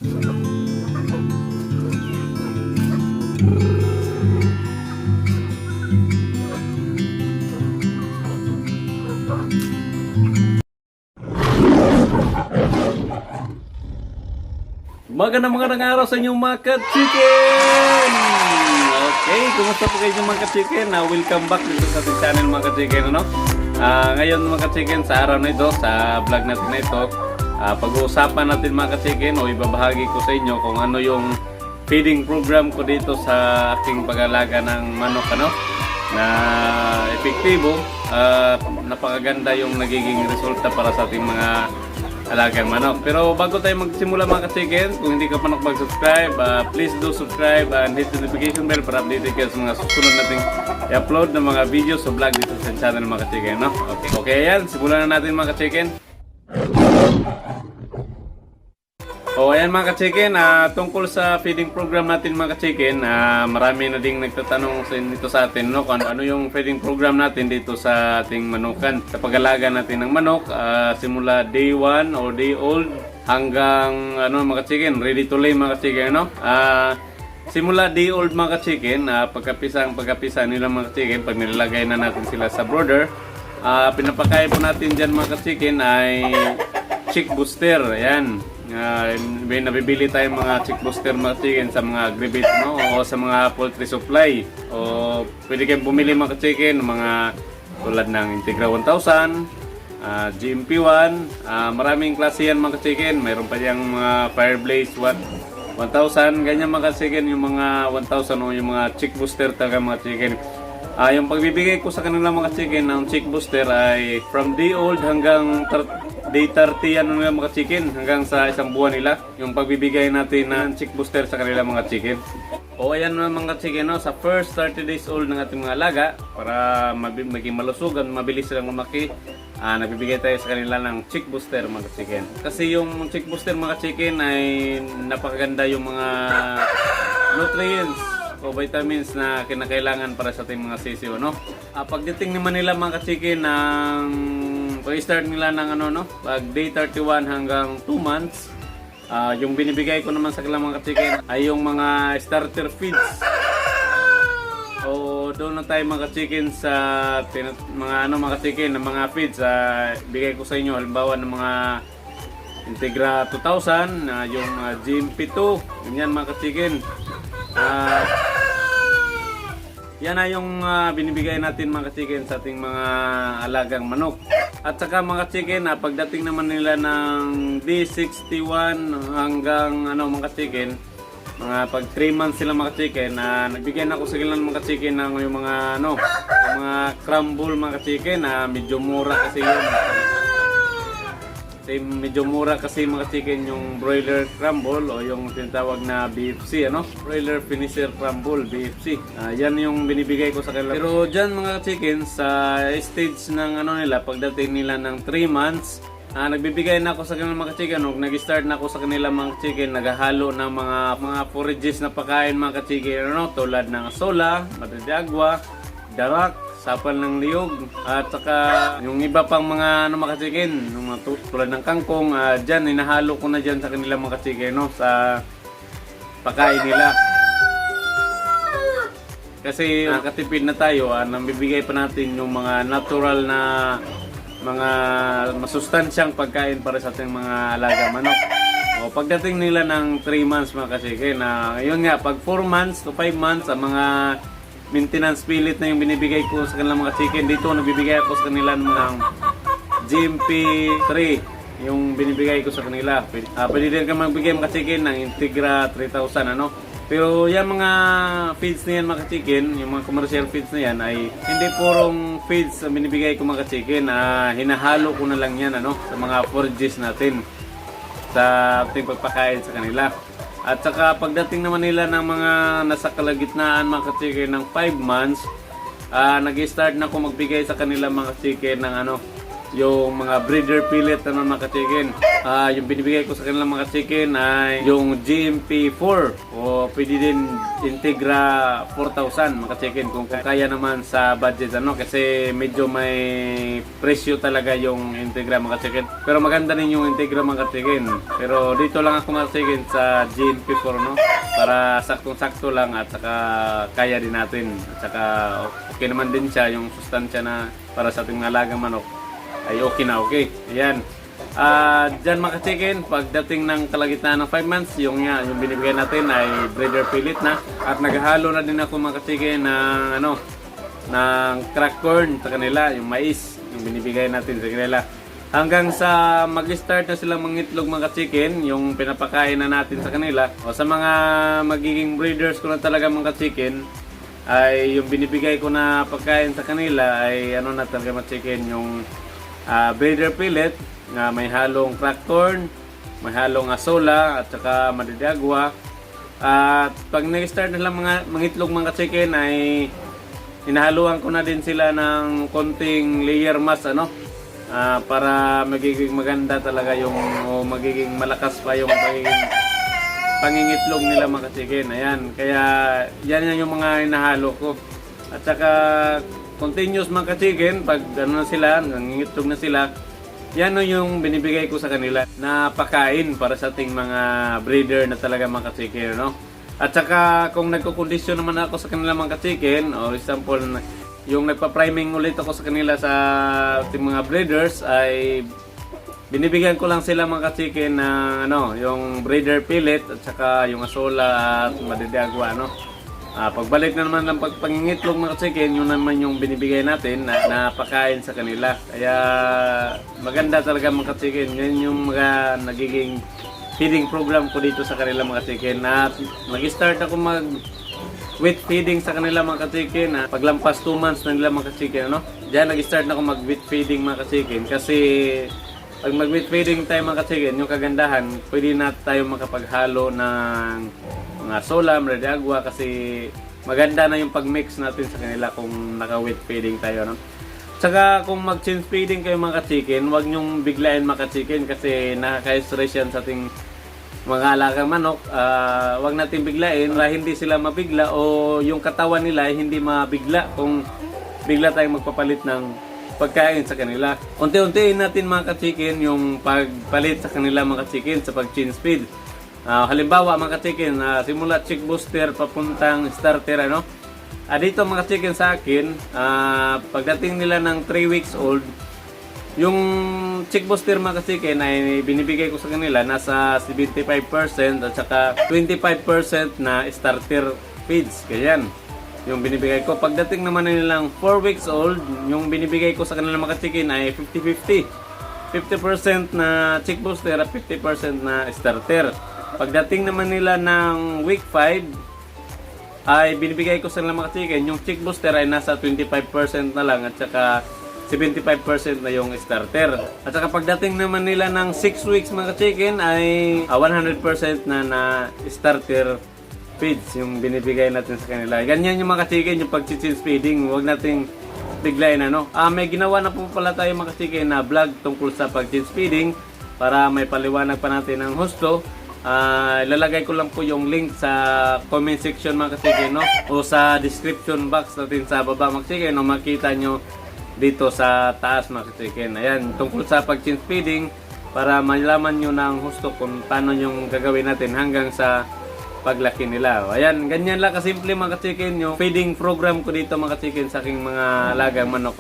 Magandang araw sa inyong mga ka-chicken! Okay, kumusta po kayo mga ka-chicken? Welcome back dito sa ating channel mga ka-chicken. Ngayon mga ka-chicken, sa araw na ito, sa vlog natin na ito, pag-uusapan natin mga ka-chicken o ibabahagi ko sa inyo kung ano yung feeding program ko dito sa aking pag-alaga ng manok na epektibo at napakaganda yung nagiging resulta para sa ating mga alagang manok. Pero bago tayo magsimula mga ka-chicken, kung hindi ka pa nakapag-subscribe, please do subscribe and hit the notification bell para updated kayo sa mga susunod nating i-upload ng mga videos o vlog dito sa channel mga ka-chicken. Okay, ayan, simulan na natin mga ka-chicken. Ayan mga ka-chicken, tungkol sa feeding program natin mga ka-chicken, marami na ding nagtatanong dito sa atin kung ano yung feeding program natin dito sa ating manukan. Sa pag-alaga natin ng manok, simula day 1 or day old hanggang mga ka-chicken, ready to lay mga ka-chicken. Simula day old mga ka-chicken, pagkapisa nila mga ka-chicken, pag nilalagay na natin sila sa brooder, pinapakain po natin dyan mga ka-chicken ay chick booster. Ayan. Nabibili tayong mga chick booster mga chicken sa mga agribit o sa mga poultry supply, o pwede kayong bumili mga chicken mga tulad ng Integra 1000, GMP1, maraming klase yan mga chicken. Mayroon pa yung mga Fireblaze 1000, ganyan mga chicken, yung mga 1000 o yung mga chick booster talaga mga chicken. Yung pagbibigay ko sa kanila mga chicken ng chick booster ay from day old hanggang day 30 mga chicken, hanggang sa isang buwan nila yung pagbibigay natin ng chick booster sa kanila mga chicken. Ayan mga chicken, sa first 30 days old ng ating mga alaga, para maging malusog at mabilis silang lumaki, nagbibigay tayo sa kanila ng chick booster mga chicken. Kasi yung chick booster mga chicken ay napakaganda yung mga nutrients o vitamins na kinakailangan para sa ating mga sisiyo. Pagdating naman nila mga chicken ng pag-start nila ng pag day 31 hanggang 2 months, yung binibigay ko naman sa kanilang mga chicken ay yung mga starter feeds. Doon na tayo mga chicken sa mga chicken ng mga feeds. Bigay ko sa inyo halimbawa ng mga Integra 2000, yung GMP2, ganyan mga chicken. Yan na yung binibigay natin mga chicken sa ating mga alagang manok. At saka mga chicken, pagdating naman nila ng day 61 hanggang mga chicken, mga pag 3 months sila mga chicken, nagbigyan ako sa kanila mga chicken ng yung mga mga crumble mga chicken, medyo mura kasi yun. Medyo mura kasi mga chicken yung broiler crumble o yung tinatawag na BFC, broiler finisher crumble, BFC. Yan yung binibigay ko sa kanila. Pero dyan mga chicken, sa stage ng nila, pagdating nila ng 3 months, nagbibigay na ako sa kanila mga chicken. Nag-start na ako sa kanila mga chicken, naghahalo ng mga forages na pakain mga chicken, tulad ng sola, madre de agua, darak, sapal ng liyog, at saka yung iba pang mga mga chicken, tulad ng kangkong, dyan inahalo ko na dyan sa kanila mga chicken sa pakain nila. Kasi nakatipid na tayo, nabibigay pa natin yung mga natural na mga masustansyang pagkain para sa ating mga alaga manok. Pagdating nila ng 3 months mga chicken, yun nga, pag 4 months to 5 months, ang mga maintenance pillet na yung binibigay ko sa kanilang mga chicken. Dito nagbibigay ako sa kanila ng GMP3 yung binibigay ko sa kanila. Pwede din ka magbigay mga chicken ng Integra 3000 Pero yung mga feeds na yan mga chicken, yung mga commercial feeds na yan ay hindi purong feeds ang binibigay ko mga chicken. Hinahalo ko na lang yan sa mga forages natin sa ating pagpakain sa kanila. At saka pagdating naman nila ng mga nasa kalagitnaan mga chicken ng 5 months, nag-start na ako magbigay sa kanila mga chicken ng yung mga breeder pellet naman mga ka-chicken. Yung binibigay ko sa kanila mga ka-chicken ay yung GMP4 o pwede din Integra 4,000 mga ka-chicken kung kaya naman sa budget kasi medyo may presyo talaga yung Integra mga ka-chicken. Pero maganda din yung Integra mga ka-chicken. Pero dito lang ako mga ka-chicken sa GMP4 para saktong-sakto lang at saka kaya din natin. At saka okay naman din siya yung sustansya na para sa ating mga alagang manok. Ay okay na okay. Ayan. Dyan mga ka-chicken, pagdating ng kalagitnaan ng 5 months, yung binibigay natin ay breeder pellet na. At naghahalo na din ako mga ka-chicken ng crack corn sa kanila, yung mais, yung binibigay natin sa kanila. Hanggang sa mag-start na silang mangitlog mga ka-chicken, yung pinapakain na natin sa kanila. O sa mga magiging breeders ko na talaga mga ka-chicken, ay yung binibigay ko na pagkain sa kanila ay na talaga mga chicken, yung breeder pellet na may halong crack corn, may halong asola at saka madidagwa. At pag nag-start na lang mangitlog mga chicken ay inahaluan ko na din sila ng konting layer mass para magiging maganda talaga yung magiging malakas pa yung pangingitlog nila mga chicken. Ayan, kaya yan yung mga inahalo ko. At saka continuous mga chicken, pag na sila, nangingitlog na sila, yan yung binibigay ko sa kanila na pakain para sa ating mga breeder na talaga mga chicken, At saka kung nagko-condition naman ako sa kanila mga chicken, o example, yung nagpa-priming ulit ako sa kanila sa ating mga breeders, ay binibigyan ko lang sila mga chicken na yung breeder pellet at saka yung asola at madidagwa, pagbalik na naman ng pagpangingitlog mga chicken, yun naman yung binibigay natin na pakain sa kanila. Kaya maganda talaga mga chicken. Yan yung mga nagiging feeding program ko dito sa kanila mga chicken. At nag-start ako wet feeding sa kanila mga chicken. Paglampas 2 months na nila mga chicken, Diyan nag-start na ako mag-wet feeding mga chicken. Kasi pag mag-wet feeding tayo mga chicken, yung kagandahan, pwede na tayo makapaghalo ng mga sola, madidagwa, kasi maganda na yung pag-mix natin sa kanila kung naka-wet feeding tayo. Tsaka kung mag-change feeding kayo mga chicken, huwag nyong biglain mga chicken kasi nakaka-stress yan sa ating mga alagang manok. Huwag natin biglain para hindi sila mabigla o yung katawan nila ay hindi mabigla kung bigla tayong magpapalit ng pagkain sa kanila. Unti-untiin natin mga chicken yung pagpalit sa kanila mga chicken sa pag-change feed. Halimbawa mga chicken, simula chick booster papuntang starter, dito mga chicken sa akin, pagdating nila ng 3 weeks old, yung chick booster mga chicken ay binibigay ko sa kanila nasa 75% at saka 25% na starter feeds. Ganyan yung binibigay ko. Pagdating naman nilang 4 weeks old, yung binibigay ko sa kanila mga chicken ay 50-50. 50% na chick booster at 50% na starter. Pagdating naman nila ng week 5, ay binibigay ko sa mga chicken, yung chick booster ay nasa 25% na lang at saka 75% na yung starter. At saka pagdating naman nila ng 6 weeks mga chicken ay 100% na starter feeds yung binibigay natin sa kanila. Ganyan yung mga chicken, yung pag-change feeding, huwag nating biglain may ginawa na po pala tayo mga chicken na vlog tungkol sa pag-change feeding para may paliwanag pa natin ng husto. Ilalagay ko lang po yung link sa comment section mga chicken, o sa description box natin sa baba mga chicken, makita nyo dito sa taas mga chicken. Ayan, tungkol sa pag-change feeding para malaman nyo ng husto kung paano yung gagawin natin hanggang sa paglaki nila. Ayan, ganyan lang kasimple mga chicken yung feeding program ko dito mga chicken sa aking mga alagang manok.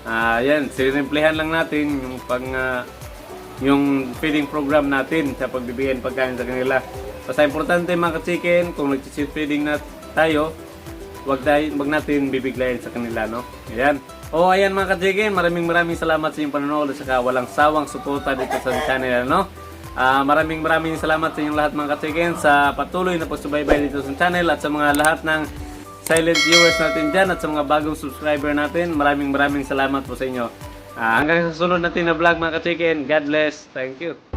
Ayan, sinimplihan lang natin yung feeding program natin sa pagbibigay ng pagkain sa kanila. Basta importante mga chicken, kung nag-change feeding na tayo, wag natin bibiglayin sa kanila, Ayan. Ayan mga chicken, maraming salamat sa inyong panonood at saka walang sawang suporta dito sa channel, maraming salamat sa inyong lahat mga chicken sa patuloy na pagsubaybay dito sa channel at sa mga lahat ng silent viewers natin dyan at sa mga bagong subscriber natin. Maraming salamat po sa inyo. Hanggang sa sunod natin na vlog mga chicken. God bless. Thank you.